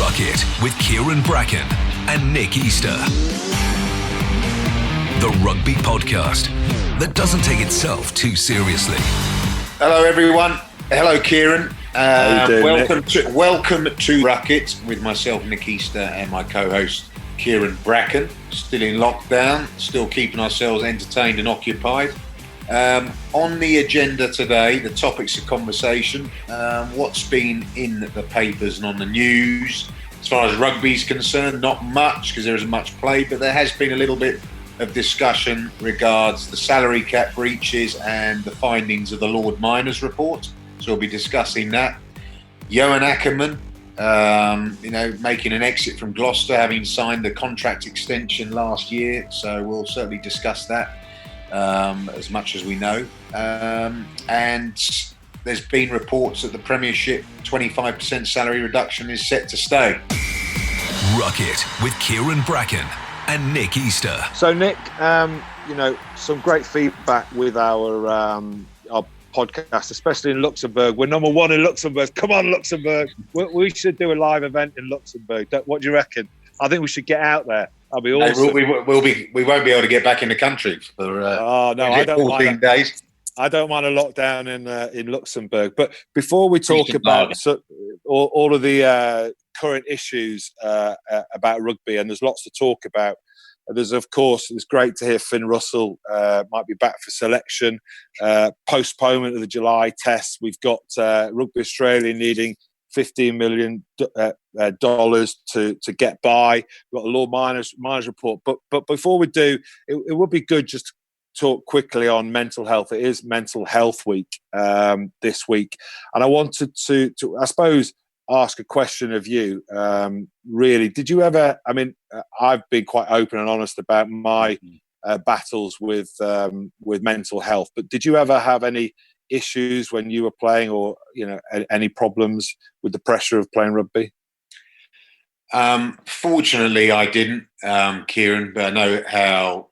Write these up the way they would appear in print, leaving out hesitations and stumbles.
Ruck It with Kyran Bracken and Nick Easter. The rugby podcast that doesn't take itself too seriously. Hello, everyone. Hello, Kyran. How you doing, welcome to Ruck It with myself, Nick Easter, and my co-host, Kyran Bracken. Still in lockdown, still keeping ourselves entertained and occupied. On the agenda today, the topics of conversation, what's been in the papers and on the news. As far as rugby is concerned, not much because there isn't much play, but there has been a little bit of discussion regards the salary cap breaches and the findings of the Lord Miners report. So we'll be discussing that. Johan Ackerman, making an exit from Gloucester, having signed the contract extension last year. So we'll certainly discuss that as much as we know. And there's been reports that the Premiership 25% salary reduction is set to stay. Ruck It with Kyran Bracken and Nick Easter. So Nick, some great feedback with our podcast, especially in Luxembourg. We're number one in Luxembourg. Come on, Luxembourg. We should do a live event in Luxembourg. What do you reckon? I think we should get out there. That'll be awesome. We won't be able to get back in the country for I don't 14 days. I don't mind a lockdown in Luxembourg. But before we talk about all of the current issues about rugby, and there's lots to talk about. It's great to hear Finn Russell might be back for selection. Postponement of the July test. We've got Rugby Australia needing $15 million to get by. We've got a Lord Miners report. But before we do, it would be good just to talk quickly on mental health. It is Mental Health Week this week. And I wanted to I suppose, ask a question of you. Really, did you ever, I've been quite open and honest about my battles with mental health, but did you ever have any issues when you were playing, or any problems with the pressure of playing rugby? Fortunately, I didn't, Kyran, but I know how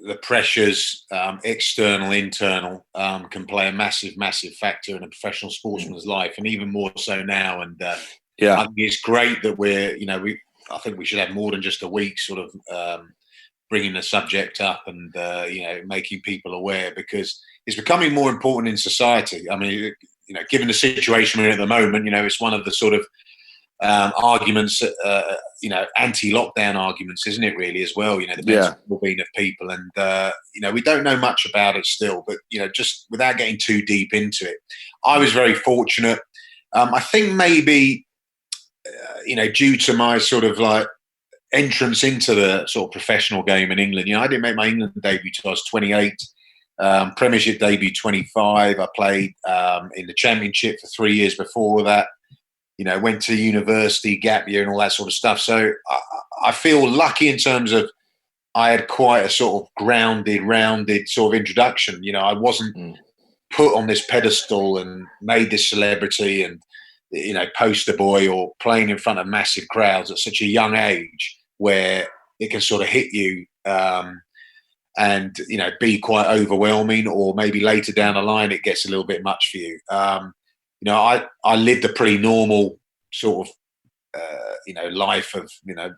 the pressures, external, internal, can play a massive factor in a professional sportsman's life, and even more so now. And I think it's great that I think we should have more than just a week sort of bringing the subject up and making people aware, because it's becoming more important in society. I mean, given the situation we're in at the moment, it's one of the sort of arguments, anti-lockdown arguments, isn't it? Really, as well. The mental well-being of people, and we don't know much about it still. But just without getting too deep into it, I was very fortunate. I think maybe due to my sort of like entrance into the sort of professional game in England. I didn't make my England debut till I was 28. Premiership debut 25. I played in the Championship for 3 years before that. Went to university, gap year and all that sort of stuff. So I feel lucky in terms of I had quite a sort of grounded, rounded sort of introduction. I wasn't put on this pedestal and made this celebrity and, poster boy or playing in front of massive crowds at such a young age where it can sort of hit you and, be quite overwhelming, or maybe later down the line it gets a little bit much for you. I lived a pretty normal sort of, life of,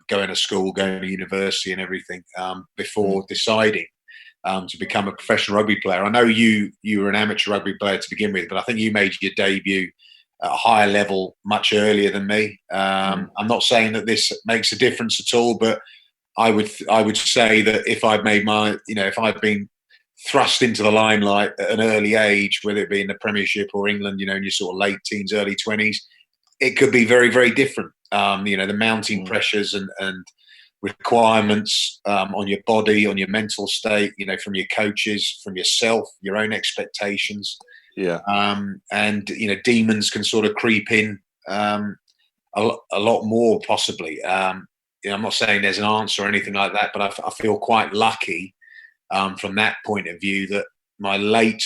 going to school, going to university and everything before deciding to become a professional rugby player. I know you were an amateur rugby player to begin with, but I think you made your debut at a higher level much earlier than me. I'm not saying that this makes a difference at all, but I would say that if I'd made if I'd been thrust into the limelight at an early age, whether it be in the Premiership or England, in your sort of late teens, early 20s, it could be very, very different. The mounting pressures and requirements on your body, on your mental state, from your coaches, from yourself, your own expectations. Yeah. And demons can sort of creep in a lot more possibly. I'm not saying there's an answer or anything like that, but I feel quite lucky from that point of view that my late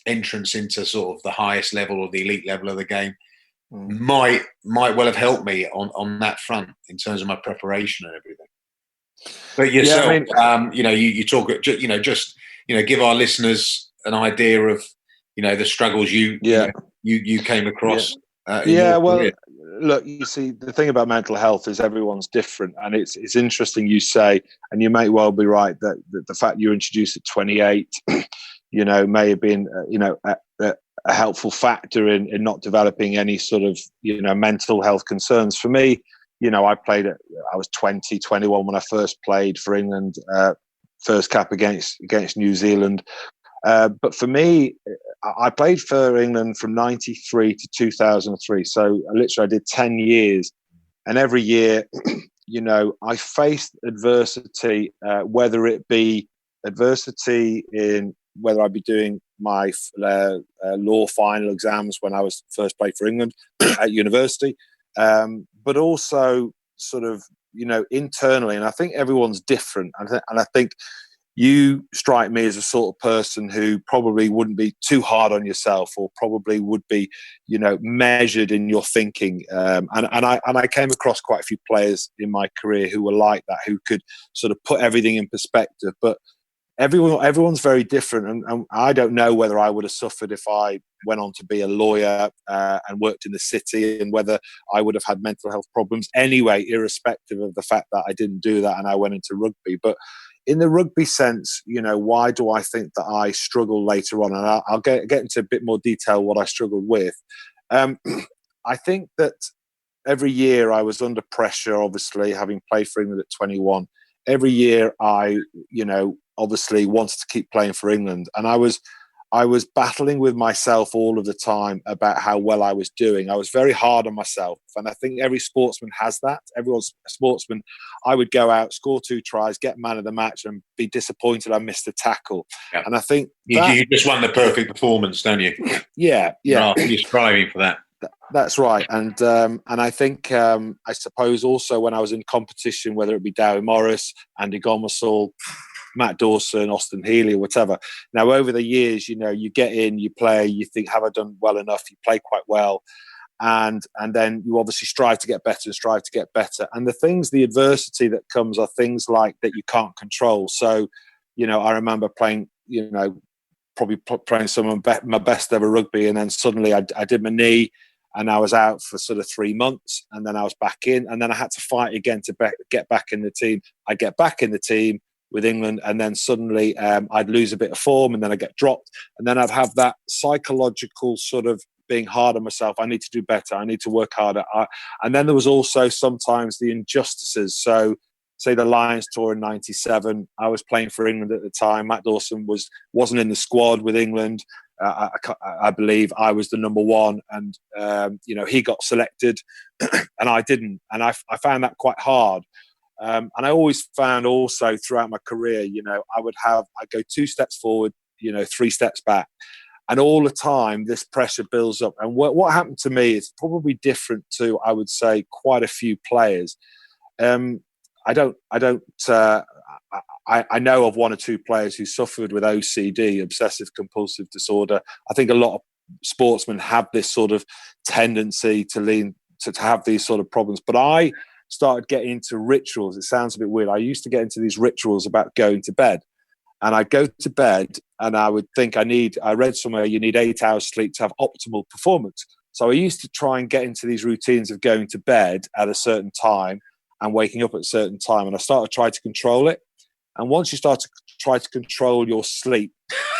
entrance into sort of the highest level or the elite level of the game might well have helped me on that front in terms of my preparation and everything. But yourself, you talk, just give our listeners an idea of the struggles you came across. look, you see, the thing about mental health is everyone's different, and it's interesting you say, and you may well be right that the fact you introduced at 28, may have been, a helpful factor in not developing any sort of, mental health concerns. For me, I was 20, 21 when I first played for England, first cap against New Zealand. But for me, I played for England from 93 to 2003. So literally I did 10 years. And every year, I faced adversity, whether it be adversity in whether I'd be doing my law final exams when I was first played for England at university, but also sort of, internally. And I think everyone's different. And I think you strike me as a sort of person who probably wouldn't be too hard on yourself, or probably would be, measured in your thinking. And I came across quite a few players in my career who were like that, who could sort of put everything in perspective. But everyone's very different, and I don't know whether I would have suffered if I went on to be a lawyer and worked in the city, and whether I would have had mental health problems anyway, irrespective of the fact that I didn't do that and I went into rugby. But in the rugby sense, why do I think that I struggle later on? And I'll get into a bit more detail what I struggled with. I think that every year I was under pressure, obviously, having played for England at 21. Every year I, obviously wanted to keep playing for England. And I was battling with myself all of the time about how well I was doing. I was very hard on myself. And I think every sportsman has that. Everyone's a sportsman. I would go out, score 2 tries, get man of the match, and be disappointed I missed a tackle. Yeah. And I think you just want the perfect performance, don't you? Yeah. You're striving for that. That's right. And I think, I suppose also when I was in competition, whether it be Dowie Morris, Andy Gomersall, Matt Dawson, Austin Healy, or whatever. Now, over the years, you get in, you play, you think, have I done well enough? You play quite well. And then you obviously strive to get better. And the adversity that comes are things like that you can't control. So, I remember playing, probably playing some of my best ever rugby. And then suddenly I did my knee, and I was out for sort of 3 months, and then I was back in, and then I had to fight again to get back in the team. I get back in the team with England, and then suddenly I'd lose a bit of form, and then I get dropped, and then I'd have that psychological sort of being hard on myself. I need to do better. I need to work harder. And then there was also sometimes the injustices. So, say the Lions tour in '97, I was playing for England at the time. Matt Dawson wasn't in the squad with England. I believe I was the number 1, and he got selected, and I didn't, and I found that quite hard. And I always found also throughout my career, I'd go 2 steps forward, 3 steps back. And all the time, this pressure builds up. And what happened to me is probably different to, I would say, quite a few players. I know of 1 or 2 players who suffered with OCD, obsessive compulsive disorder. I think a lot of sportsmen have this sort of tendency to lean to have these sort of problems. But I started getting into rituals. It sounds a bit weird. I used to get into these rituals about going to bed. And I'd go to bed and I would think I read somewhere you need 8 hours sleep to have optimal performance. So I used to try and get into these routines of going to bed at a certain time and waking up at a certain time. And I started to try to control it. And once you start to try to control your sleep,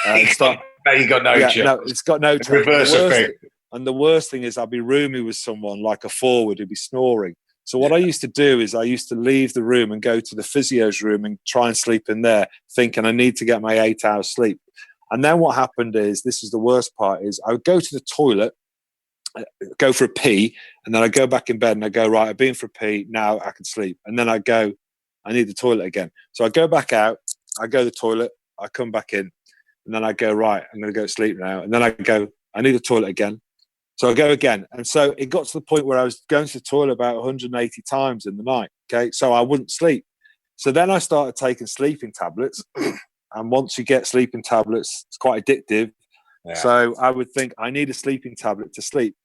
you got no chance. No, it's got no chance. Reverse effect. And the worst thing is I'd be rooming with someone like a forward who'd be snoring. So what I used to do is I used to leave the room and go to the physio's room and try and sleep in there, thinking I need to get my 8 hours sleep. And then what happened is, this is the worst part, is I would go to the toilet, go for a pee, and then I go back in bed and I go, right, I've been for a pee, now I can sleep. And then I go, I need the toilet again. So I go back out, I go to the toilet, I come back in, and then I go, right, I'm going to go to sleep now. And then I go, I need the toilet again. So I go again. And so it got to the point where I was going to the toilet about 180 times in the night. Okay. So I wouldn't sleep. So then I started taking sleeping tablets. And once you get sleeping tablets, it's quite addictive. Yeah. So I would think I need a sleeping tablet to sleep.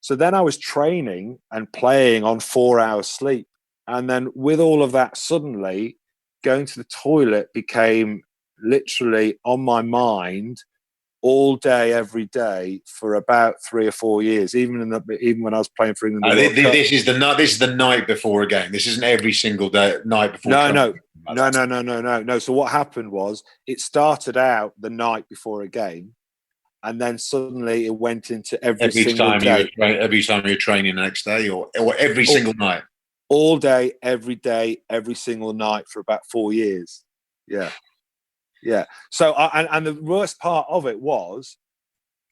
So then I was training and playing on 4 hours sleep. And then with all of that, suddenly going to the toilet became literally on my mind all day, every day for about 3 or 4 years. Even when I was playing for England. This is the night before a game. This isn't every single day night before. No. So what happened was it started out the night before a game, and then suddenly it went into every single day. Every time you were training the next day, or every single night. All day, every single night for about 4 years. Yeah. So, and the worst part of it was,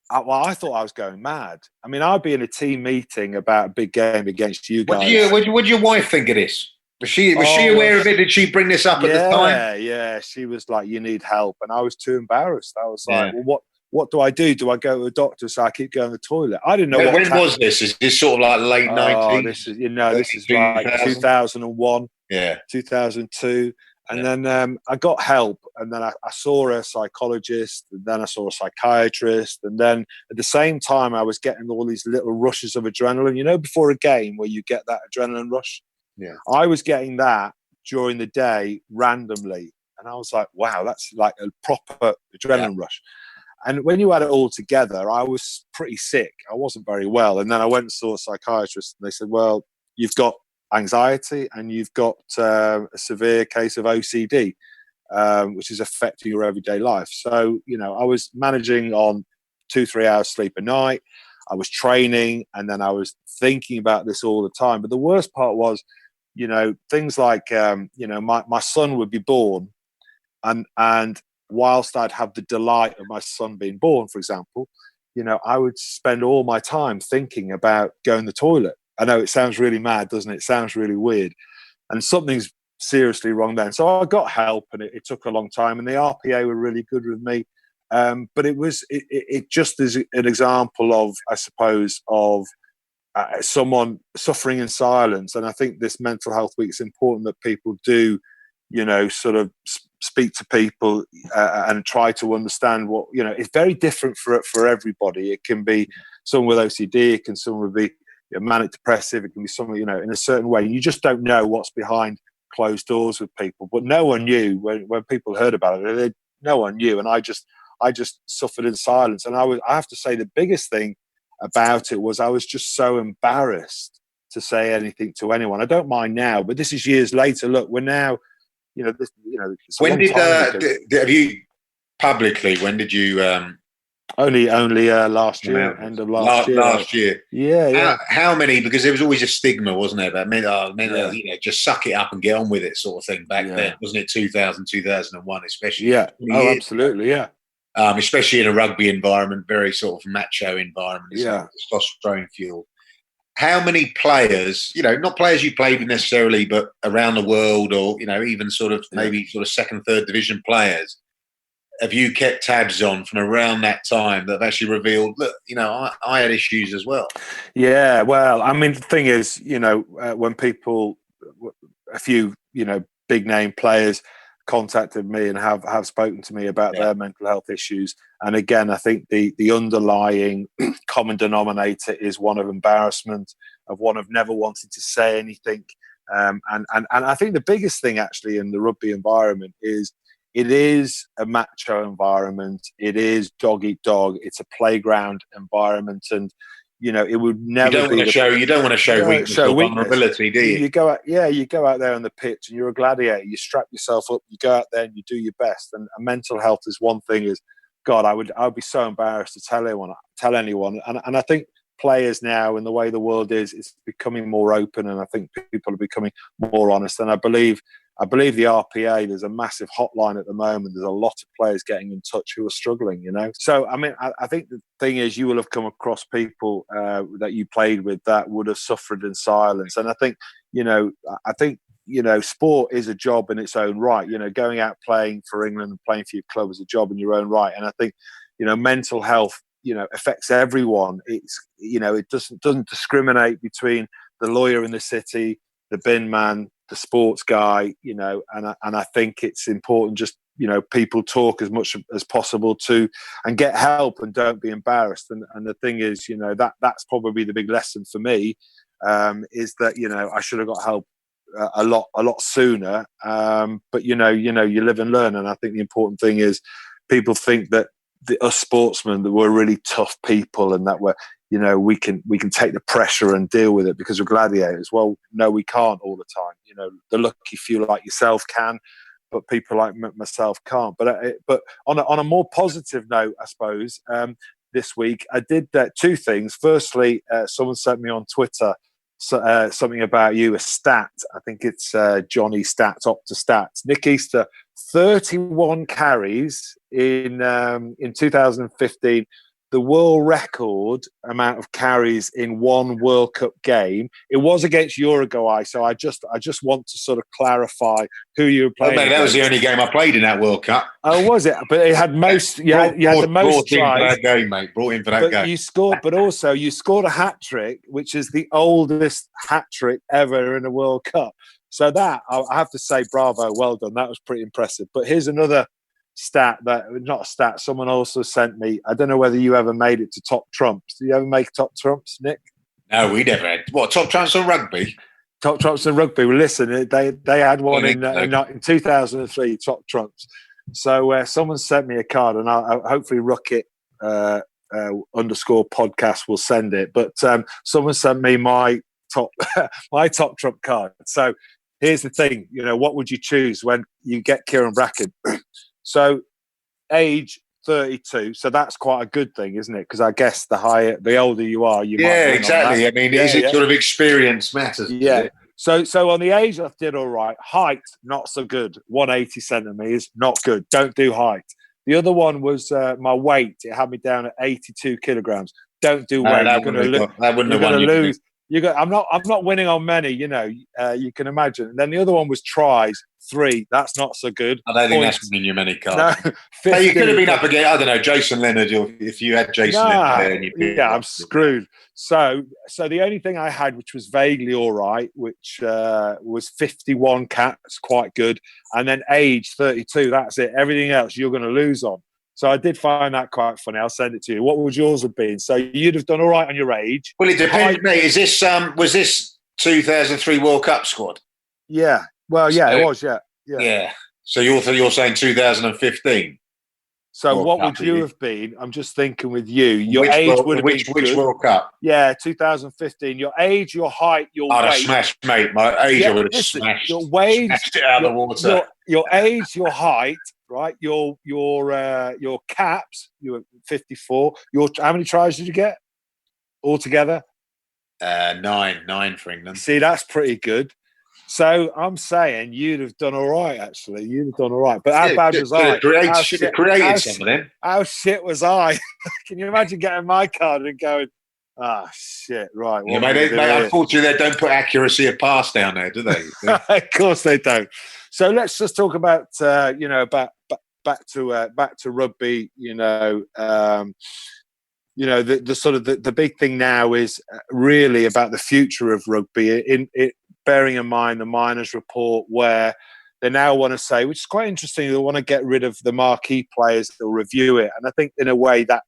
I thought I was going mad. I mean, I'd be in a team meeting about a big game against you guys. What did your wife think of this? Was she aware of it? Did she bring this up at the time? Yeah. She was like, "You need help," and I was too embarrassed. I was like, "Well, what do I do? Do I go to a doctor so I keep going to the toilet?" I didn't know. When was this? Is this sort of like late 90s? This is like 2001. Yeah, 2002. And then I got help, and then I saw a psychologist, and then I saw a psychiatrist, and then at the same time I was getting all these little rushes of adrenaline. Before a game where you get that adrenaline rush. Yeah, I was getting that during the day randomly, and I was like, "Wow, that's like a proper adrenaline rush." And when you add it all together, I was pretty sick. I wasn't very well, and then I went and saw a psychiatrist, and they said, "Well, you've got anxiety and you've got a severe case of OCD, which is affecting your everyday life." So, I was managing on 2-3 hours sleep a night. I was training, and then I was thinking about this all the time. But the worst part was, things like, my son would be born, and whilst I'd have the delight of my son being born, for example, I would spend all my time thinking about going to the toilet. I know it sounds really mad, doesn't it? It sounds really weird. And something's seriously wrong then. So I got help, and it took a long time. And the RPA were really good with me. But it just is an example of, I suppose, of someone suffering in silence. And I think this Mental Health Week is important that people do, sort of speak to people and try to understand what, it's very different for everybody. It can be someone with OCD, it can someone be manic depressive, it can be someone, in a certain way. You just don't know what's behind closed doors with people. But no one knew when people heard about it. No one knew, and I just suffered in silence. And I have to say, the biggest thing about it was I was just so embarrassed to say anything to anyone. I don't mind now, but this is years later. Look, we're now, when did have you publicly? When did you? Only last year, end of last year. Last year. Yeah. How many? Because there was always a stigma, wasn't there? About just suck it up and get on with it, sort of thing. Back then, wasn't it? 2000, 2001, especially. Yeah. Oh, absolutely. Yeah. Especially in a rugby environment, very sort of macho environment. Testosterone fuel. How many players? Not players you played with necessarily, but around the world, or even sort of maybe sort of second, third division players. Have you kept tabs on from around that time that have actually revealed, look, I had issues as well? Yeah, well, I mean, the thing is, when people, a few, big name players contacted me and have spoken to me about their mental health issues. And again, I think the underlying common denominator is one of embarrassment, of one of never wanting to say anything. And I think the biggest thing actually in the rugby environment is, it is a macho environment. It is dog eat dog. It's a playground environment, and it would never. You don't want to show weakness or vulnerability, do you? You go out there on the pitch, and you're a gladiator. You strap yourself up. You go out there and you do your best. And mental health is one thing. Is God, I would be so embarrassed to tell anyone. And I think players now, in the way the world is, it's becoming more open, and I think people are becoming more honest. And I believe the RPA, there's a massive hotline at the moment. There's a lot of players getting in touch who are struggling, So, I mean, I think the thing is, you will have come across people that you played with that would have suffered in silence. And I think, sport is a job in its own right. Going out playing for England and playing for your club is a job in your own right. And I think, mental health, affects everyone. It doesn't discriminate between the lawyer in the city, the bin man, the sports guy, and I think it's important just, people talk as much as possible and get help and don't be embarrassed. And the thing is, that's probably the big lesson for me, is that, I should have got help a lot sooner. But you live and learn. And I think the important thing is, people think that us sportsmen, that we're really tough people, and that we're, we can take the pressure and deal with it because we're gladiators. Well, no, we can't all the time. The lucky few like yourself can, but people like myself can't. But on a more positive note, I suppose, this week I did two things. Firstly, someone sent me on Twitter something about you, a stat. I think it's Johnny Stats, Opta Stats. Nick Easter, 31 carries in 2015. The world record amount of carries in one World Cup game. It was against Uruguay, so I just want to sort of clarify who you were playing. Mate, that was the only game I played in that World Cup. Oh, was it? But it had most. You had the most tries. Brought in for that game, mate. Brought in for that game. You scored, but also you scored a hat trick, which is the oldest hat trick ever in a World Cup. So that I have to say, bravo, well done. That was pretty impressive. But here's another stat not a stat. Someone also sent me. I don't know whether you ever made it to top trumps. Did you ever make top trumps, Nick? No, we never had. What, top trumps on rugby? Top trumps in rugby. Well, listen, they had one in 2003. Top trumps. So someone sent me a card, and I'll hopefully Ruck It _ podcast will send it. But someone sent me my top trump card. So here's the thing. What would you choose when you get Kyran Bracken? So age 32, so that's quite a good thing, isn't it? Because I guess the older you are, you might. Yeah, exactly. I mean, is it sort of experience matters? Yeah. So on the age, I did all right. Height, not so good. 180 centimeters, not good. Don't do height. The other one was my weight. It had me down at 82 kilograms. Don't do weight. You're going to lose. I'm not winning on many. You can imagine. And then the other one was tries. 3. That's not so good. I don't think that's winning you many cards. No, you could have been up against, I don't know, Jason Leonard. If you had Jason Leonard there, I'm screwed. So the only thing I had, which was vaguely all right, which was 51 caps, quite good, and then age 32. That's it. Everything else you're going to lose on. So I did find that quite funny. I'll send it to you. What would yours have been? So you'd have done all right on your age. Well, it depends, mate. Is this was this 2003 World Cup squad? Yeah. Well, yeah, it was. Yeah. So you're saying 2015? So what would you have been? I'm just thinking with you. Your age would have been which World Cup? Yeah, 2015. Your age, your height, your weight. I'd have smashed, mate. My age, I would have smashed. Your weight, smashed it out of the water. Your age, your height, right? Your caps. You were 54. How many tries did you get altogether? 9 for England. See, that's pretty good. So I'm saying you'd have done all right, actually. You'd have done all right. But how bad was I? Created some of them. How shit was I? Can you imagine getting my card and going, shit, right. Yeah, mate, unfortunately, they don't put accuracy of pass down there, do they? Of course they don't. So let's just talk about, back to rugby, the sort of the big thing now is really about the future of rugby. Bearing in mind the Miners' report, where they now want to say, which is quite interesting, they want to get rid of the marquee players. They'll review it, and I think in a way that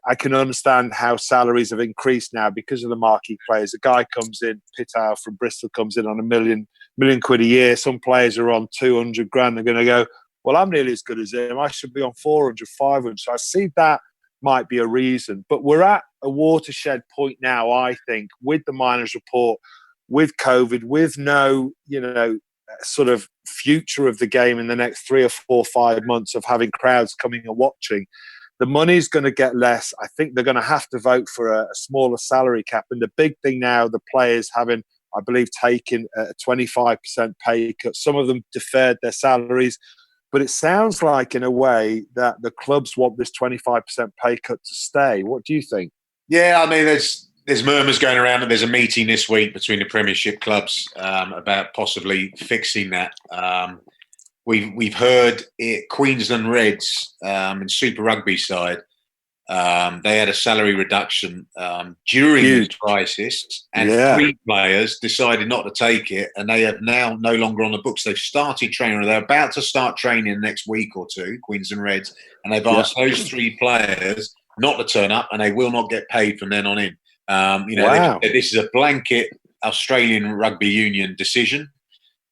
I can understand how salaries have increased now because of the marquee players. A guy comes in, Pitau from Bristol comes in on $1 million quid a year. Some players are on 200 grand. They're going to go, well, I'm nearly as good as him. I should be on 400, 500. So I see that might be a reason. But we're at a watershed point now, I think, with the Miners' report, with COVID, with no, sort of future of the game in the next 3 or 4 or 5 months of having crowds coming and watching. The money's going to get less. I think they're going to have to vote for a smaller salary cap. And the big thing now, the players having, I believe, taken a 25% pay cut. Some of them deferred their salaries. But it sounds like, in a way, that the clubs want this 25% pay cut to stay. What do you think? Yeah, I mean, there's murmurs going around, and there's a meeting this week between the Premiership clubs about possibly fixing that. We've heard Queensland Reds in Super Rugby side. They had a salary reduction during the crisis, and 3 players decided not to take it, and they are now no longer on the books. They've started training. They're about to start training next week or two, Queensland Reds, and they've asked those 3 players not to turn up, and they will not get paid from then on in. Wow. This is a blanket Australian Rugby Union decision.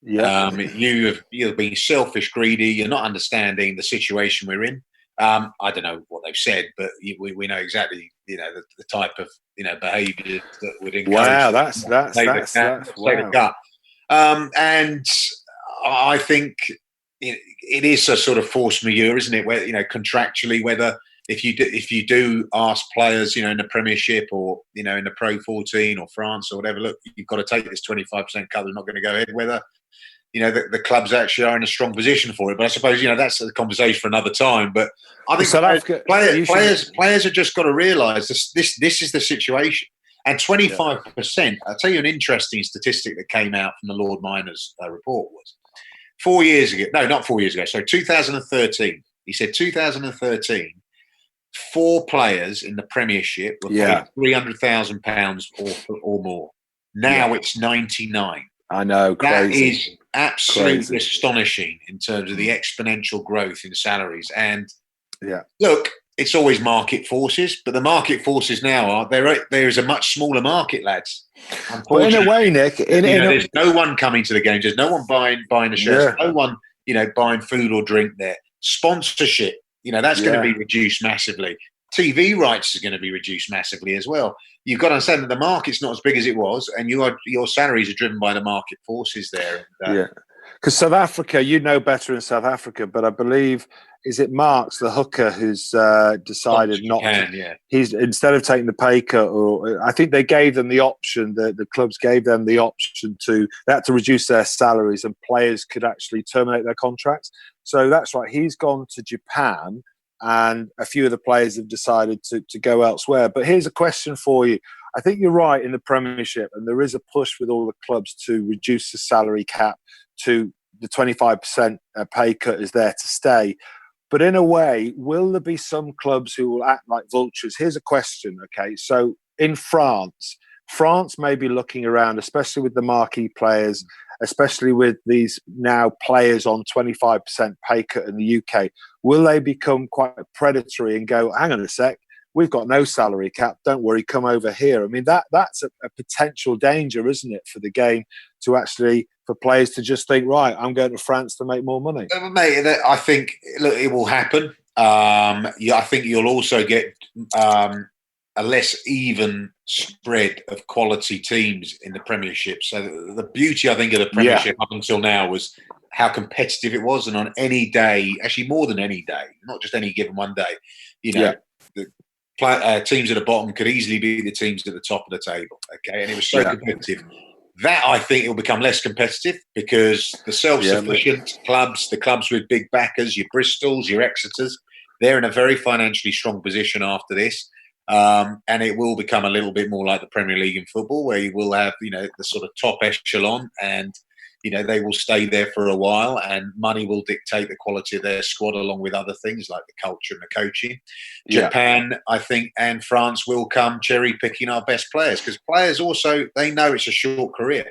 Yeah. You've been selfish, greedy. You're not understanding the situation we're in. I don't know what they've said, but we know exactly, the type of, behaviour that would encourage. Wow, that's wow. Gut. And I think it is a sort of force majeure, isn't it? Where, contractually, whether if you do ask players, in the Premiership or in the Pro 14 or France or whatever, look, you've got to take this 25% cut. They're not going to go ahead. Whether the clubs actually are in a strong position for it. But I suppose that's a conversation for another time. But I think players have just got to realise this is the situation. And 25%. I'll tell you an interesting statistic that came out from the Lord Miners report was 4 years ago. No, not 4 years ago. So 2013. He said 2013. 4 players in the Premiership were paid £300,000 or more. Now it's 99. I know, crazy. That is absolutely astonishing in terms of the exponential growth in salaries. And look, it's always market forces, but the market forces now are there is a much smaller market, lads. Well, in a way, Nick, there's no one coming to the games. There's no one buying the shirts. No one, buying food or drink there. Sponsorship, that's going to be reduced massively. TV rights is going to be reduced massively as well. You've got to understand that the market's not as big as it was, and your salaries are driven by the market forces there. Because South Africa, better in South Africa, but I believe, is it Marks, the hooker, who's decided not to? He's, instead of taking the pay cut, or I think they gave them the option, the clubs gave them the option they had to reduce their salaries, and players could actually terminate their contracts. So that's right. He's gone to Japan, and a few of the players have decided to go elsewhere. But here's a question for you. I think you're right in the Premiership, and there is a push with all the clubs to reduce the salary cap to the 25% pay cut is there to stay. But in a way, will there be some clubs who will act like vultures? Here's a question, okay? So in France may be looking around, especially with the marquee players, especially with these now players on 25% pay cut in the UK. Will they become quite predatory and go, hang on a sec, we've got no salary cap, don't worry, come over here? I mean, that's a potential danger, isn't it, for the game to actually, for players to just think, right, I'm going to France to make more money? Mate, I think, look, it will happen. I think you'll also get a less even spread of quality teams in the Premiership. So the beauty, I think, of the Premiership up until now was how competitive it was. And on any day, actually more than any day, not just any given one day, the teams at the bottom could easily be the teams at the top of the table. Okay, and it was so competitive. That, I think, it will become less competitive because the self-sufficient clubs, the clubs with big backers, your Bristols, your Exeters, they're in a very financially strong position after this. And it will become a little bit more like the Premier League in football, where you will have, the sort of top echelon, and, they will stay there for a while, and money will dictate the quality of their squad along with other things like the culture and the coaching. Japan, I think, and France will come cherry picking our best players, because players also, they know it's a short career.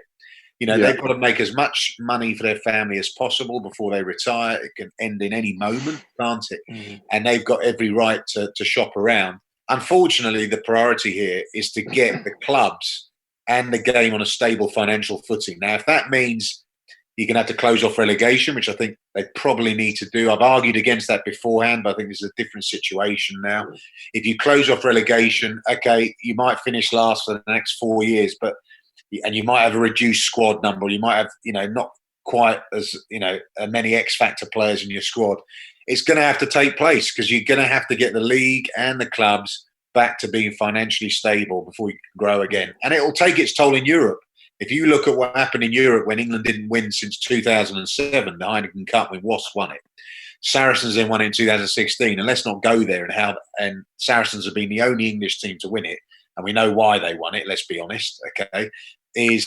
They've got to make as much money for their family as possible before they retire. It can end in any moment, can't it? Mm-hmm. And they've got every right to shop around. Unfortunately, the priority here is to get the clubs and the game on a stable financial footing. Now, if that means you're going to have to close off relegation, which I think they probably need to do. I've argued against that beforehand, but I think this is a different situation now. If you close off relegation, okay, you might finish last for the next 4 years, and you might have a reduced squad number. You might have, not quite as, many X-factor players in your squad. It's going to have to take place because you're going to have to get the league and the clubs back to being financially stable before you can grow again. And it will take its toll in Europe. If you look at what happened in Europe when England didn't win since 2007, the Heineken Cup, when Wasps won it. Saracens then won it in 2016. And let's not go there and Saracens have been the only English team to win it. And we know why they won it, let's be honest, okay? Whoa.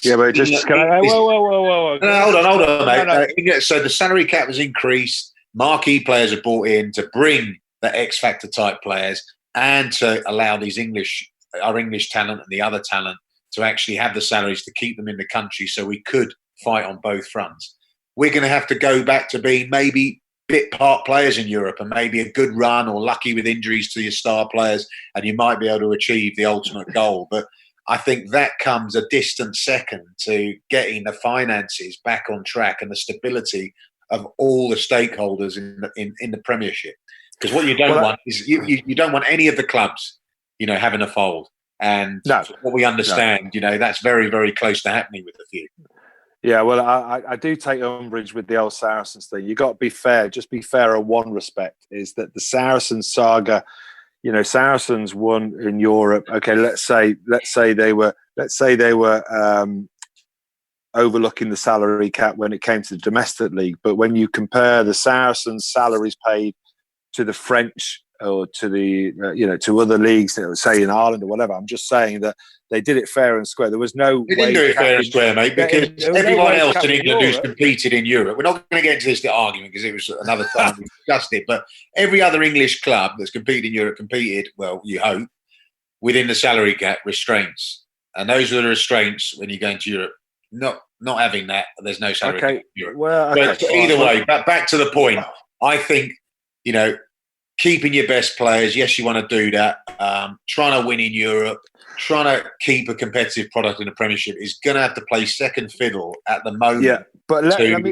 Hold on, mate. No. So the salary cap was increased. Marquee players are brought in to bring the X-factor type players and to allow our English talent and the other talent to actually have the salaries to keep them in the country so we could fight on both fronts. We're going to have to go back to being maybe bit part players in Europe and maybe a good run or lucky with injuries to your star players, and you might be able to achieve the ultimate goal. But I think that comes a distant second to getting the finances back on track and the stability of all the stakeholders in the Premiership. Because what you don't want is you don't want any of the clubs, having a fold. And what we understand, that's very, very close to happening with a few. Yeah, well, I do take umbrage with the old Saracens thing. You got to be fair. Just be fair on one respect, is that the Saracens saga. Saracens won in Europe. Okay, let's say they were overlooking the salary cap when it came to the domestic league. But when you compare the Saracens' salaries paid to the French or to the to other leagues, say in Ireland or whatever, I'm just saying that they did it fair and square. There was no. They didn't do it fair and square, mate, because everyone else in England who's competed in Europe. We're not going to get into this argument because it was another time we discussed it. But every other English club that's competed in Europe competed, well, you hope, within the salary cap restraints, and those are the restraints when you go into Europe. Not having that, there's no salary cap in Europe. Well, but either way, back to the point. I think keeping your best players. Yes, you want to do that. Trying to win in Europe, trying to keep a competitive product in the Premiership is going to have to play second fiddle at the moment. Yeah, but let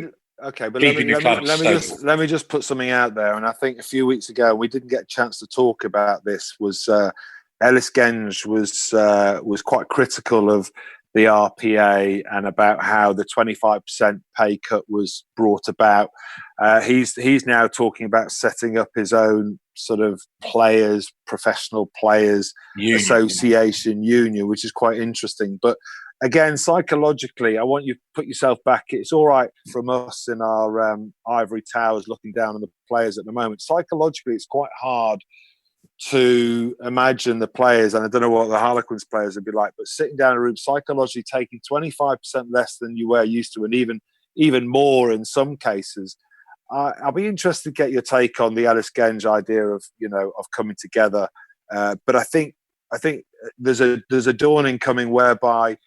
me just put something out there. And I think a few weeks ago we didn't get a chance to talk about this. Was Ellis Genge was quite critical of the RPA and about how the 25% pay cut was brought about. He's now talking about setting up his own sort of professional players association union, which is quite interesting. But again, psychologically, I want you to put yourself back. It's all right from us in our ivory towers looking down on the players at the moment. Psychologically, it's quite hard to imagine the players, and I don't know what the Harlequins players would be like, but sitting down in a room, psychologically taking 25% less than you were used to, and even more in some cases. I'll be interested to get your take on the Ellis Genge idea of coming together. But I think there's a dawning coming whereby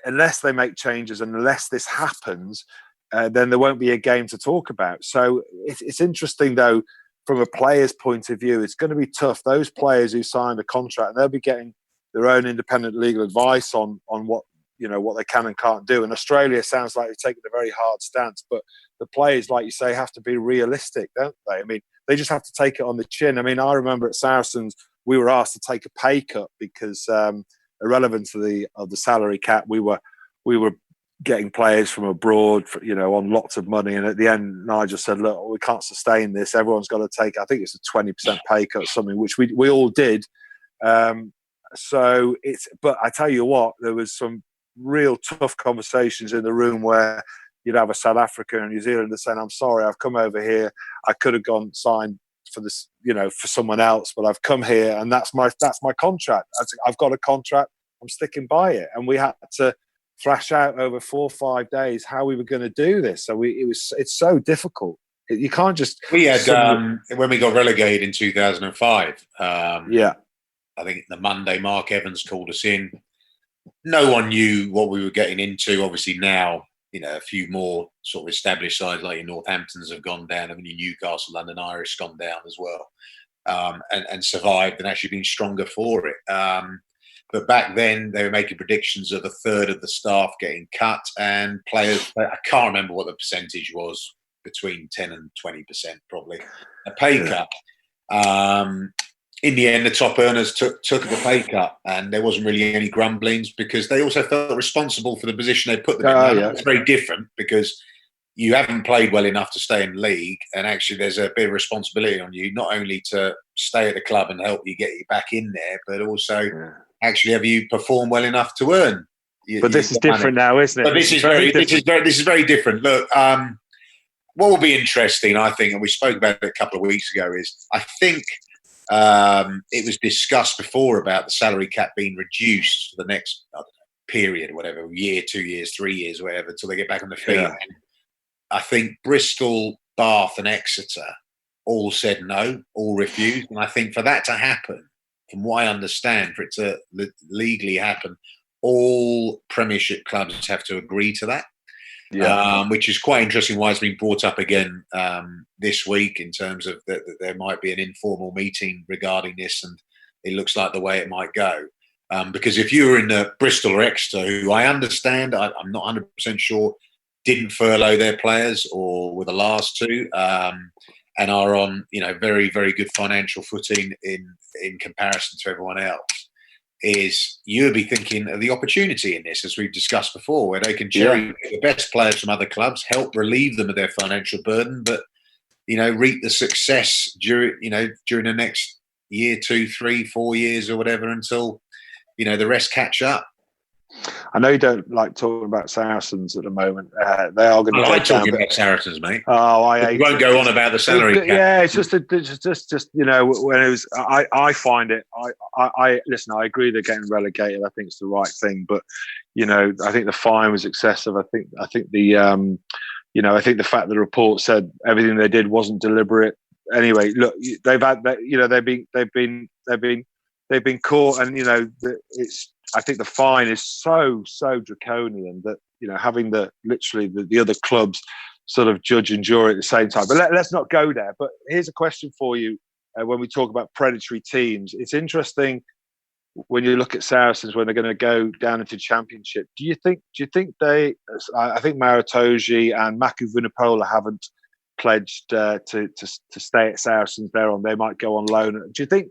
unless they make changes and unless this happens, then there won't be a game to talk about. So it's interesting though. From a player's point of view, it's going to be tough. Those players who signed a contract, and they'll be getting their own independent legal advice on what they can and can't do. And Australia sounds like they're taking a very hard stance, but the players, like you say, have to be realistic, don't they? I mean, they just have to take it on the chin. I mean, I remember at Saracens, we were asked to take a pay cut because irrelevant to the salary cap, we were getting players from abroad, on lots of money. And at the end, Nigel said, look, we can't sustain this. Everyone's got to take, I think it's a 20% pay cut or something, which we all did. But I tell you what, there was some real tough conversations in the room where you'd have a South Africa and New Zealander saying, I'm sorry, I've come over here. I could have gone signed for this, for someone else, but I've come here and that's my contract. I've got a contract. I'm sticking by it. And we had to thrash out over 4 or 5 days how we were going to do this. So it's so difficult. You can't just. We had when we got relegated in 2005. I think the Monday Mark Evans called us in. No one knew what we were getting into. Obviously now, a few more sort of established sides like your Northamptons have gone down. I mean, your Newcastle, London Irish gone down as well, and survived and actually been stronger for it. But back then, they were making predictions of a third of the staff getting cut and players. I can't remember what the percentage was, between 10 and 20%, probably a pay cut. In the end, the top earners took the pay cut, and there wasn't really any grumblings because they also felt responsible for the position they put them in. It's very different because you haven't played well enough to stay in the league, and actually there's a bit of responsibility on you, not only to stay at the club and help you get you back in there, but also actually have you performed well enough to earn. But this is different now, isn't it? But this is very different. Look, what will be interesting, I think, and we spoke about it a couple of weeks ago, is I think it was discussed before about the salary cap being reduced for the next period, whatever, year, 2 years, 3 years, whatever, until they get back on the field. Yeah. I think Bristol, Bath and Exeter all said no, all refused. And I think for that to happen, from what I understand, for it to legally happen, all Premiership clubs have to agree to that. Which is quite interesting why it's been brought up again this week in terms of that there might be an informal meeting regarding this, and it looks like the way it might go. Because if you were in Bristol or Exeter, who I understand, I'm not 100% sure, didn't furlough their players or were the last two, and are on, very, very good financial footing in comparison to everyone else, is you'll be thinking of the opportunity in this, as we've discussed before, where they can cherry pick the best players from other clubs, help relieve them of their financial burden, but reap the success during the next year, 2, 3, 4 years or whatever, until the rest catch up. I know you don't like talking about Saracens at the moment. They are going to. I like talking about Saracens, mate. Oh, we won't go on about the salary cap. Yeah, it's just when it was. I find it. I listen. I agree they're getting relegated. I think it's the right thing, but I think the fine was excessive. I think the I think the fact the report said everything they did wasn't deliberate. Anyway, look, they've had that. They've been caught, and it's. I think the fine is so draconian that having the other clubs sort of judge and jury at the same time. But let's not go there. But here's a question for you: when we talk about predatory teams, it's interesting when you look at Saracens when they're going to go down into Championship. Do you think they? I think Maritoji and Maku Vunipola haven't pledged to stay at Saracens. They might go on loan. Do you think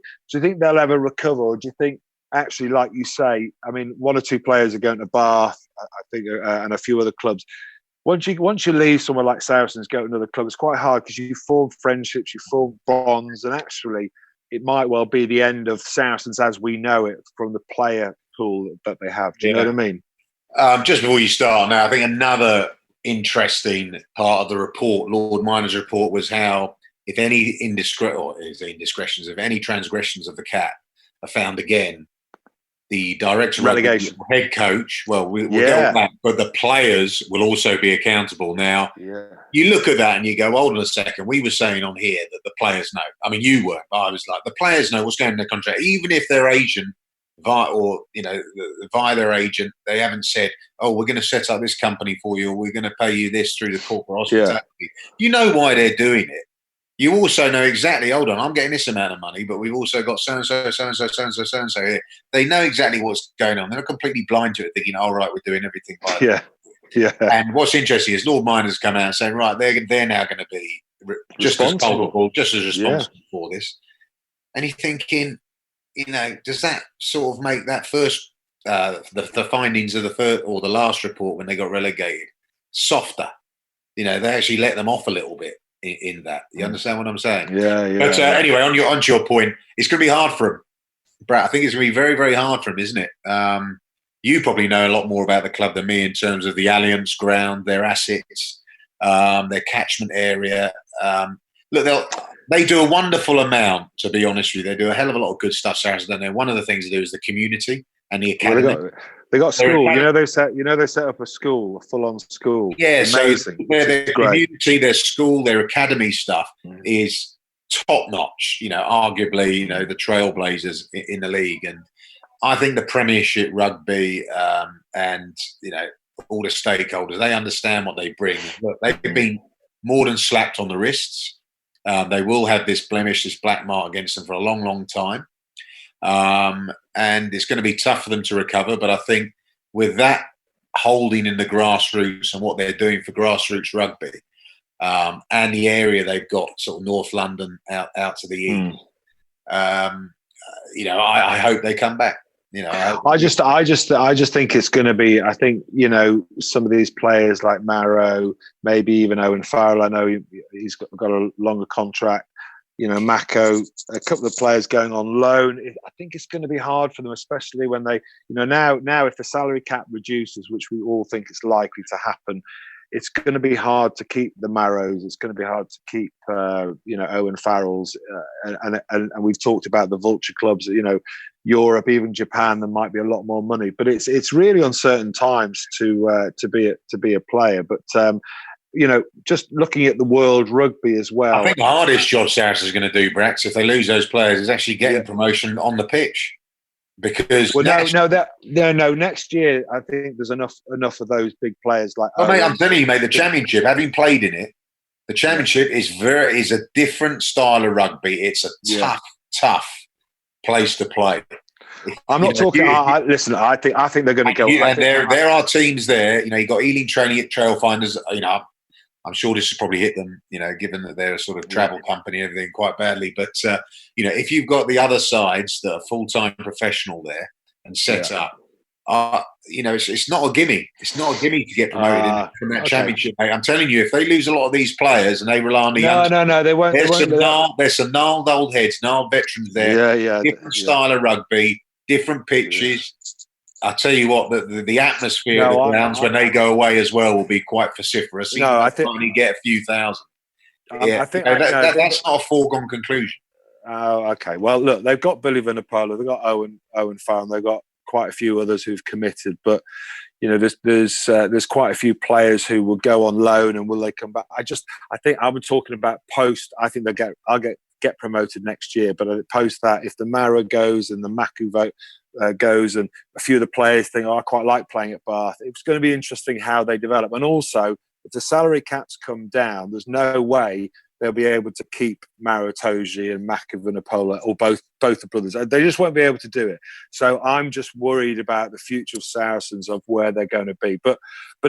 they'll ever recover, or do you think? Actually, like you say, I mean, 1 or 2 players are going to Bath, I think, and a few other clubs. Once you leave somewhere like Saracens, go to another club, it's quite hard because you form friendships, you form bonds, and actually, it might well be the end of Saracens as we know it from the player pool that they have. Do you know what I mean? Just before you start, now I think another interesting part of the report, Lord Minor's report, was how if any indiscretions, if any transgressions of the cap are found again, the director, relegation, head coach, we'll go on that, but the players will also be accountable. Now, you look at that and you go, hold on a second, we were saying on here that the players know. I mean, you were, but I was like, the players know what's going on in their contract, even if their agent, via their agent, they haven't said, oh, we're going to set up this company for you, or we're going to pay you this through the corporate hospitality. You know why they're doing it. You also know exactly, hold on, I'm getting this amount of money, but we've also got so-and-so, so-and-so, so-and-so, so-and-so here. They know exactly what's going on. They're not completely blind to it, thinking, all right, we're doing everything like that. Yeah. And what's interesting is Lord Minor's come out saying, right, they're now going to be just as culpable, just as responsible for this. And you're thinking, does that sort of make that first, the findings of the first or the last report when they got relegated softer? They actually let them off a little bit. In that, you understand what I'm saying? Yeah. But anyway, onto your point, it's going to be hard for him, Brad. I think it's going to be very, very hard for him, isn't it? You probably know a lot more about the club than me in terms of the Allianz ground, their assets, their catchment area. Look, they do a wonderful amount. To be honest with you, they do a hell of a lot of good stuff. Saracens, don't they? One of the things they do is the community and the academy. Well, they got school. They set up a school, a full-on school. Yeah, amazing. So their community, their school, their academy stuff is top-notch. Arguably, the trailblazers in the league. And I think the Premiership rugby and all the stakeholders, they understand what they bring. Look, they've been more than slapped on the wrists. They will have this blemish, this black mark against them for a long, long time. And it's going to be tough for them to recover. But I think with that holding in the grassroots and what they're doing for grassroots rugby and the area they've got, sort of North London out to the east, I hope they come back. I just think it's going to be. I think some of these players like Marrow, maybe even Owen Farrell. I know he's got a longer contract. Mako, a couple of players going on loan. I think it's going to be hard for them, especially when they, now if the salary cap reduces, which we all think is likely to happen, it's going to be hard to keep the Marrows. It's going to be hard to keep, Owen Farrells. And we've talked about the vulture clubs, Europe, even Japan, there might be a lot more money. But it's really uncertain times to be a player. But, just looking at the world rugby as well. I think the hardest job Saracens is going to do, Brax, if they lose those players, is actually getting promotion on the pitch. Because next year I think there's enough of those big players like. Oh, mate, I'm telling you, mate, the Championship, having played in it, the Championship is a different style of rugby. It's a tough place to play. I'm not talking. Listen, I think they're going to go. There are teams there. You've got Ealing training at Trailfinders. I'm sure this has probably hit them, given that they're a sort of travel company and everything, quite badly. But, if you've got the other sides that are full-time professional there and set up, it's not a gimme. It's not a gimme to get promoted from that championship, mate. I'm telling you, if they lose a lot of these players and they rely on the no, they won't. There's some gnarled old heads, gnarled veterans there. Different style of rugby, different pitches. I tell you what, the atmosphere of the grounds when they go away as well will be quite vociferous. I think only get a few thousand. I think that's not a foregone conclusion. Oh, okay. Well, look, they've got Billy Vunipola, they've got Owen Farrell, they've got quite a few others who've committed, but there's quite a few players who will go on loan, and will they come back? I think I'm talking about post. I think I'll get promoted next year, but post that, if the Mara goes and the Maku vote goes, and a few of the players think, I quite like playing at Bath. It's going to be interesting how they develop, and also if the salary caps come down, there's no way they'll be able to keep Maro Toji and Maku Vunipola, or both the brothers. They just won't be able to do it. So I'm just worried about the future of Saracens, of where they're going to be. But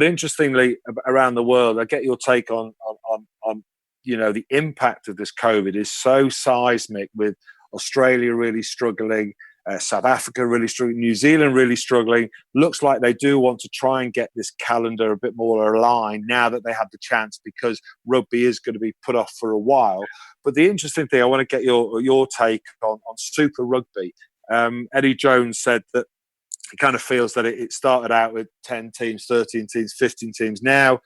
interestingly, around the world, I get your take on the impact of this COVID is so seismic, with Australia really struggling, South Africa really struggling, New Zealand really struggling. Looks like they do want to try and get this calendar a bit more aligned now that they have the chance, because rugby is going to be put off for a while. But the interesting thing, I want to get your take on Super Rugby. Eddie Jones said that he kind of feels that it started out with 10 teams, 13 teams, 15 teams. Now,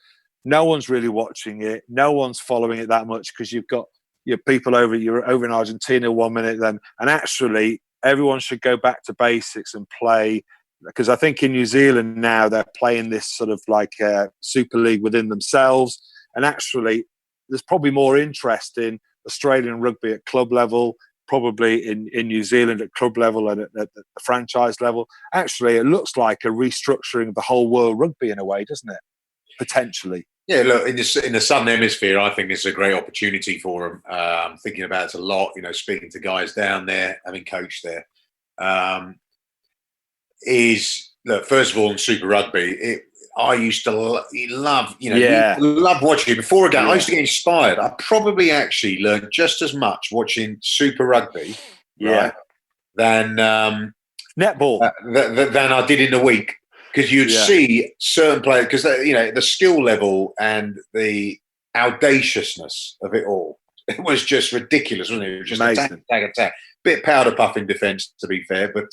no one's really watching it. No one's following it that much, because you've got your people over in Argentina 1 minute, then, and actually everyone should go back to basics and play, because I think in New Zealand now they're playing this sort of like Super League within themselves, and actually there's probably more interest in Australian rugby at club level, probably in New Zealand at club level and at the franchise level. Actually, it looks like a restructuring of the whole world rugby in a way, doesn't it? Potentially. Yeah, look, in the Southern Hemisphere, I think it's a great opportunity for them. I'm thinking about it a lot, speaking to guys down there, having coached there. Look, first of all, in Super Rugby, I used to love watching it. Before a game, I used to get inspired. I probably actually learned just as much watching Super Rugby right, than netball than I did in the week. Because you'd see certain players, because the skill level and the audaciousness of it all, it was just ridiculous, wasn't it? It was just attack. Bit powder puff in defence, to be fair, but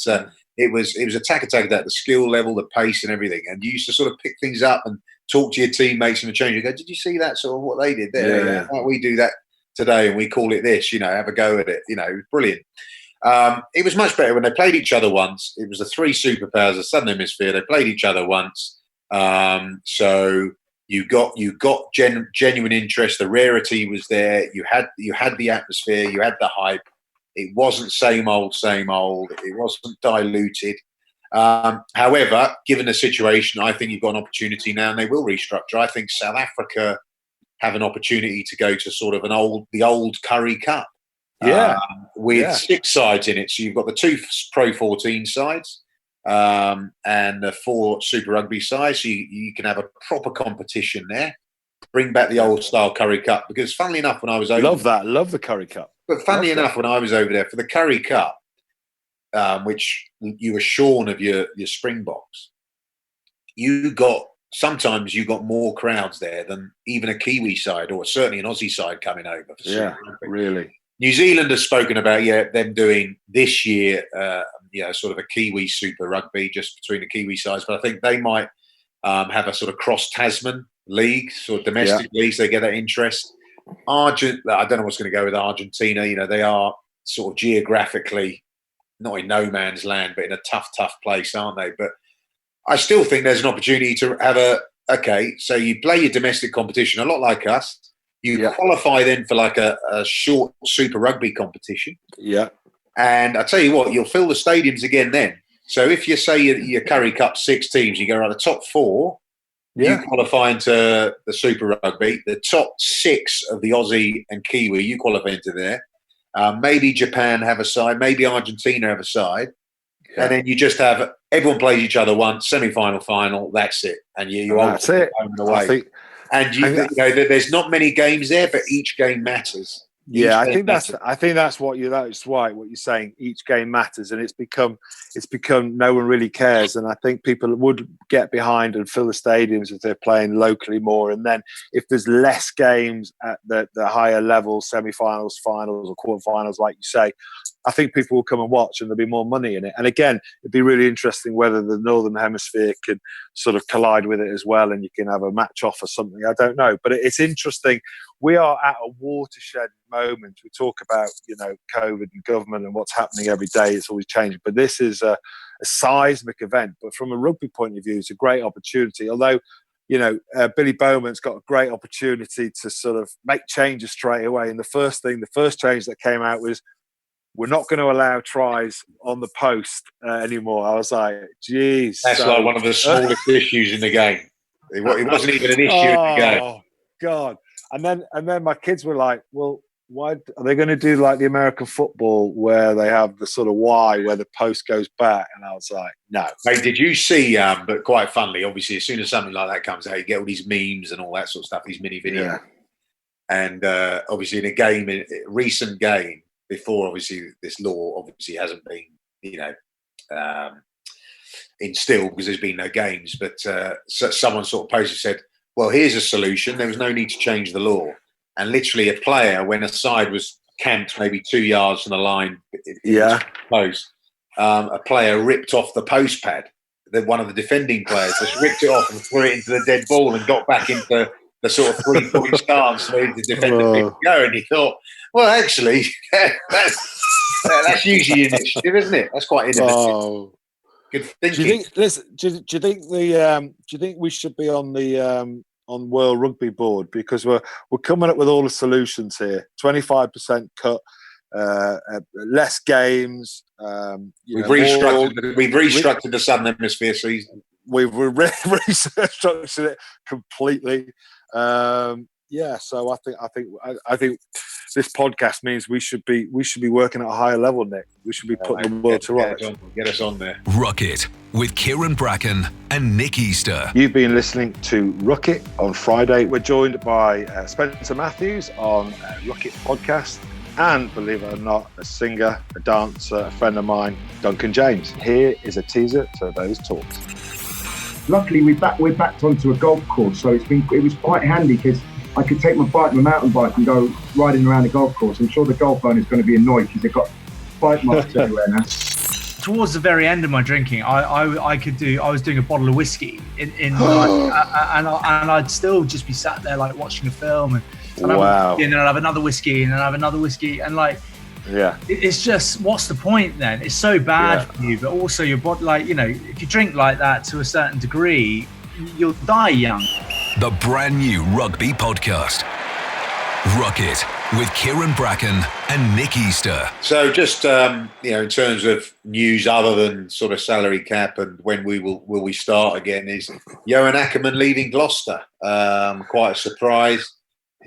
it was attack, the skill level, the pace, and everything. And you used to sort of pick things up and talk to your teammates in the change. You go, "Did you see that sort of what they did there? Yeah. Why don't we do that today and we call it this? Have a go at it. It was brilliant." It was much better when they played each other once. It was the three superpowers of the Southern Hemisphere. They played each other once, so you got genuine interest. The rarity was there. You had the atmosphere. You had the hype. It wasn't same old. It wasn't diluted. However, given the situation, I think you've got an opportunity now, and they will restructure. I think South Africa have an opportunity to go to sort of the old Curry Cup. With 6 sides in it. So you've got the 2 Pro 14 sides and the 4 Super Rugby sides. So you can have a proper competition there. Bring back the old style Curry Cup, because funnily enough, when I was over, love the Curry Cup. But funnily enough, when I was over there for the Curry Cup, which you were shorn of your Springboks, sometimes you got more crowds there than even a Kiwi side, or certainly an Aussie side coming over. For really. New Zealand has spoken about them doing this year, sort of a Kiwi Super Rugby just between the Kiwi sides, but I think they might have a sort of cross Tasman league, sort of domestic leagues. They get that interest. I don't know what's going to go with Argentina. They are sort of geographically not in no man's land, but in a tough place, aren't they? But I still think there's an opportunity to have so you play your domestic competition a lot like us. You qualify then for like a short Super Rugby competition. Yeah. And I tell you what, you'll fill the stadiums again then. So if you say your Curry Cup 6 teams, you go around the top 4, you qualify into the Super Rugby. The top 6 of the Aussie and Kiwi, you qualify into there. Maybe Japan have a side, maybe Argentina have a side. Yeah. And then you just have everyone plays each other once, semi-final, final, that's it. And you that's it. Home and away. And there's not many games there, but each game matters. Yeah, I think that's right. What you're saying, each game matters, and it's become no one really cares. And I think people would get behind and fill the stadiums if they're playing locally more. And then if there's less games at the higher level, semi-finals, finals, or quarter-finals, like you say, I think people will come and watch, and there'll be more money in it. And again, it'd be really interesting whether the Northern Hemisphere can sort of collide with it as well, and you can have a match off or something. I don't know, but it's interesting. We are at a watershed moment. We talk about, COVID and government and what's happening every day. It's always changing. But this is a seismic event. But from a rugby point of view, it's a great opportunity. Although, Billy Bowman's got a great opportunity to sort of make changes straight away. And the first change that came out was, we're not going to allow tries on the post anymore. I was like, geez. That's like one of the smallest issues in the game. It wasn't even an issue in the game. Oh, God. And then my kids were like, well, why are they going to do like the American football where they have the sort of Y where the post goes back? And I was like, no. Hey, did you see, but quite funnily, obviously, as soon as something like that comes out, you get all these memes and all that sort of stuff, these mini videos. Yeah. And obviously in a recent game, before obviously this law obviously hasn't been, instilled because there's been no games, but so someone sort of posted, said, well, here's a solution. There was no need to change the law. And literally a player, when a side was camped maybe 2 yards from the line, post, a player ripped off the post pad. One of the defending players just ripped it off and threw it into the dead ball and got back into the sort of 3-point stance so the defender couldn't go. And he thought, well, actually, that's usually initiative, isn't it? That's quite innovative. Oh. Good thinking. Do you think we should be on the on World Rugby Board, because we're coming up with all the solutions here? 25% cut, less games. We've restructured the Southern Hemisphere season. We've restructured it completely. So I think this podcast means we should be working at a higher level, Nick. We should be putting the world to rights. Get us on there. Ruck It with Kyran Bracken and Nick Easter. You've been listening to Ruck It on Friday. We're joined by Spencer Matthews on Ruck It podcast, and believe it or not, a singer, a dancer, a friend of mine, Duncan James. Here is a teaser to those talks. Luckily, we're backed onto a golf course, so it was quite handy because I could take my mountain bike and go riding around the golf course. I'm sure the golf owner's going to be annoyed because they've got bike marks everywhere now. Towards the very end of my drinking, I was doing a bottle of whiskey and I'd still just be sat there like watching a film and then I'd have another whiskey and then I'd have another whiskey and like. Yeah, it's just, what's the point then? It's so bad for you, but also your body, if you drink like that to a certain degree, you'll die young. The brand new rugby podcast, Ruck It with Kyran Bracken and Nick Easter. So just in terms of news other than sort of salary cap and when will we start again, is Johan Ackermann leaving Gloucester. Quite a surprise.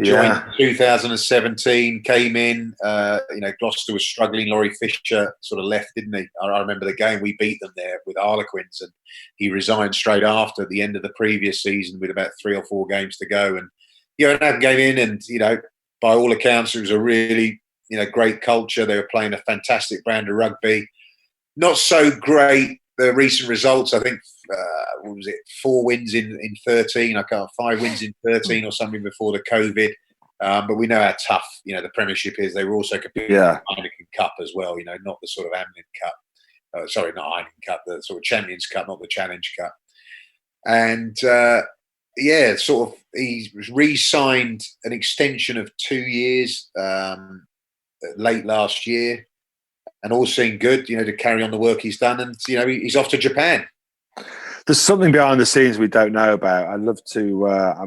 Joined in 2017, came in, Gloucester was struggling. Laurie Fisher sort of left, didn't he? I remember the game, we beat them there with Harlequins, and he resigned straight after, at the end of the previous season with about 3 or 4 games to go. And, Ackermann came in and, by all accounts, it was a really, great culture. They were playing a fantastic brand of rugby. Not so great, the recent results, I think, 4 wins in 13, 5 wins in 13 or something before the COVID. But we know how tough, the Premiership is. They were also competing in the Heineken Cup as well, not the sort of Amlin Cup. Not Heineken Cup, the sort of Champions Cup, not the Challenge Cup. And, he re-signed an extension of 2 years late last year. And all seemed good, to carry on the work he's done. And, he's off to Japan. There's something behind the scenes we don't know about. I'd love to, I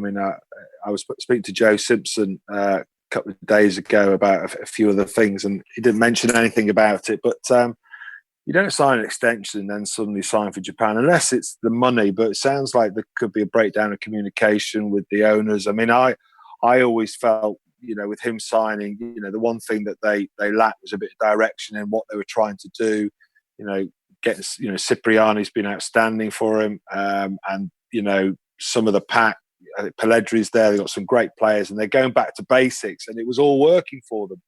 was speaking to Joe Simpson a couple of days ago about a few other things, and he didn't mention anything about it. But you don't sign an extension and then suddenly sign for Japan, unless it's the money. But it sounds like there could be a breakdown of communication with the owners. I mean, I always felt, with him signing, the one thing that they lacked was a bit of direction in what they were trying to do. Cipriani's been outstanding for him, and some of the pack Pelledri's there. They've got some great players, and they're going back to basics, and it was all working for them.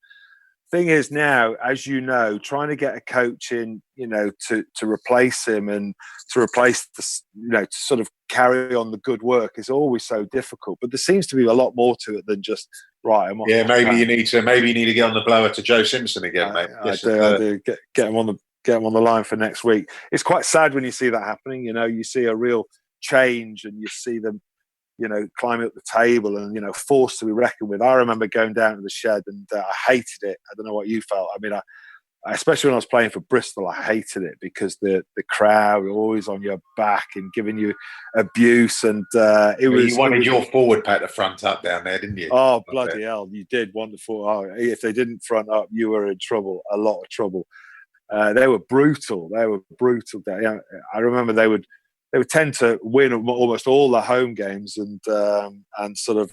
Thing is now, as you know, trying to get a coach in, to replace him and to replace to sort of carry on the good work is always so difficult. But there seems to be a lot more to it than just right. I'm off. Yeah, maybe you need to get on the blower to Joe Simpson again, mate. I do. Get him on the line for next week. It's quite sad when you see that happening. You see a real change, and you see them, climbing up the table and, forced to be reckoned with. I remember going down to the shed and I hated it. I don't know what you felt. I mean, I especially when I was playing for Bristol, I hated it because the crowd were always on your back and giving you abuse. And you wanted your forward pack to front up down there, didn't you? Oh, bloody hell. You did. Wonderful. Oh, if they didn't front up, you were in trouble, a lot of trouble. They were brutal. I remember they would tend to win almost all the home games and sort of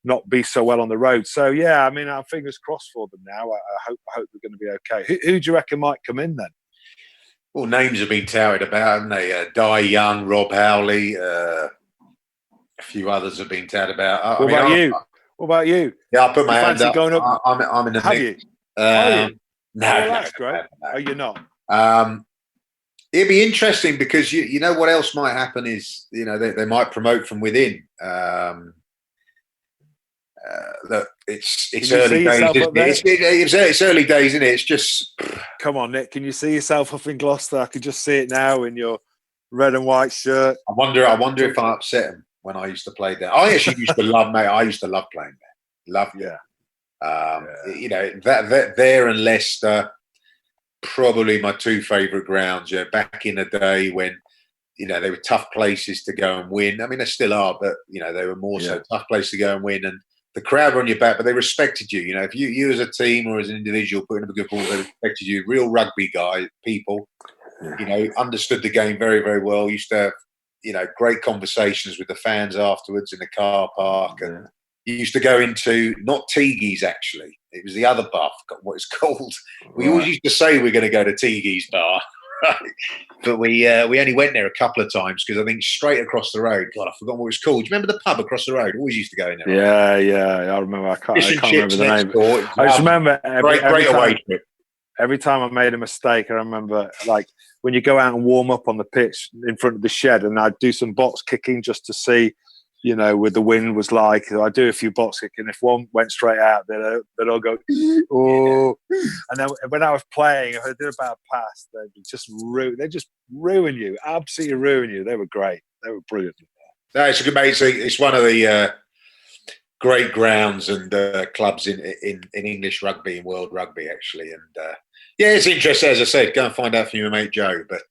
not be so well on the road. So yeah, I mean, our fingers crossed for them now. I hope they're going to be okay. Who do you reckon might come in then? Well, names have been touted about, haven't they? Di Young, Rob Howley, a few others have been touted about. What about you? Yeah, I put my hand up. Going up? I'm in the Have mix. You? Are you? No, that's great. No. Oh, you're not? It'd be interesting because you know what else might happen is they might promote from within. Look, it's early days. It's early days, isn't it? It's just come on, Nick. Can you see yourself up in Gloucester? I can just see it now in your red and white shirt. I wonder if I upset him when I used to play there. I actually used to love, mate. I used to love playing there. Loved it. That there and Leicester. Probably my two favourite grounds. Back in the day when they were tough places to go and win. I mean, they still are, but they were more so tough place to go and win. And the crowd were on your back, but they respected you. If you as a team or as an individual putting up a good ball, they respected you. Real rugby guy people, understood the game very, very well. Used to have great conversations with the fans afterwards in the car park, and you used to go into not Teague's actually. It was the other bar, what it's called. We always used to say we're going to go to Teague's bar, right? But we only went there a couple of times because I think straight across the road. God, I forgot what it was called. Do you remember the pub across the road? Always used to go in there. Right? Yeah, I remember. I can't remember the name. Door. I just remember great away trip. Every time I made a mistake, I remember like when you go out and warm up on the pitch in front of the shed, and I'd do some box kicking just to see. Where the wind was like. I do a few box kicking. If one went straight out, they'd all go, oh. And then when I was playing, if I did a bad pass, they'd just ruin you, absolutely ruin you. They were great. They were brilliant. No, it's a good mate. It's one of the great grounds and clubs in English rugby and world rugby, actually. And it's interesting, as I said, go and find out from your mate Joe. But,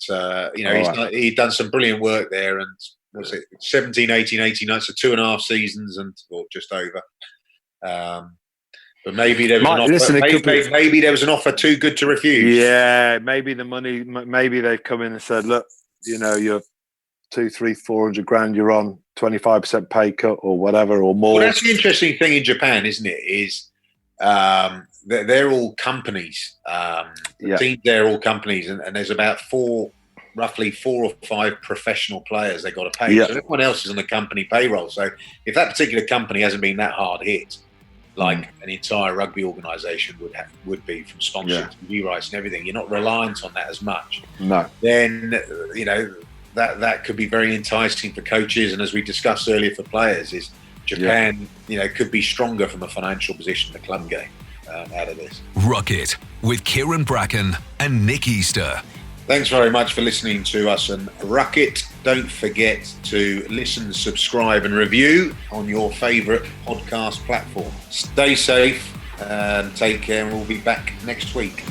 he'd done some brilliant work there, and was it 17, 18, 89, so 2.5 seasons or just over. But maybe there was an offer. Listen, maybe there was an offer too good to refuse. Yeah, maybe the money. Maybe they've come in and said, "Look, you're 200, 300, 400 grand. You're on 25% pay cut or whatever or more." Well, that's the interesting thing in Japan, isn't it? Is they're all companies. The teams there are all companies, and there's about roughly 4 or 5 professional players they got to pay. So everyone else is on the company payroll. So if that particular company hasn't been that hard hit, like an entire rugby organisation would be from sponsorship, TV rights and everything, you're not reliant on that as much. No. Then that could be very enticing for coaches, and as we discussed earlier, for players, is Japan could be stronger from a financial position in the club game out of this. Ruck It with Kyran Bracken and Nick Easter. Thanks very much for listening to us and Ruck It. Don't forget to listen, subscribe and review on your favourite podcast platform. Stay safe and take care, and we'll be back next week.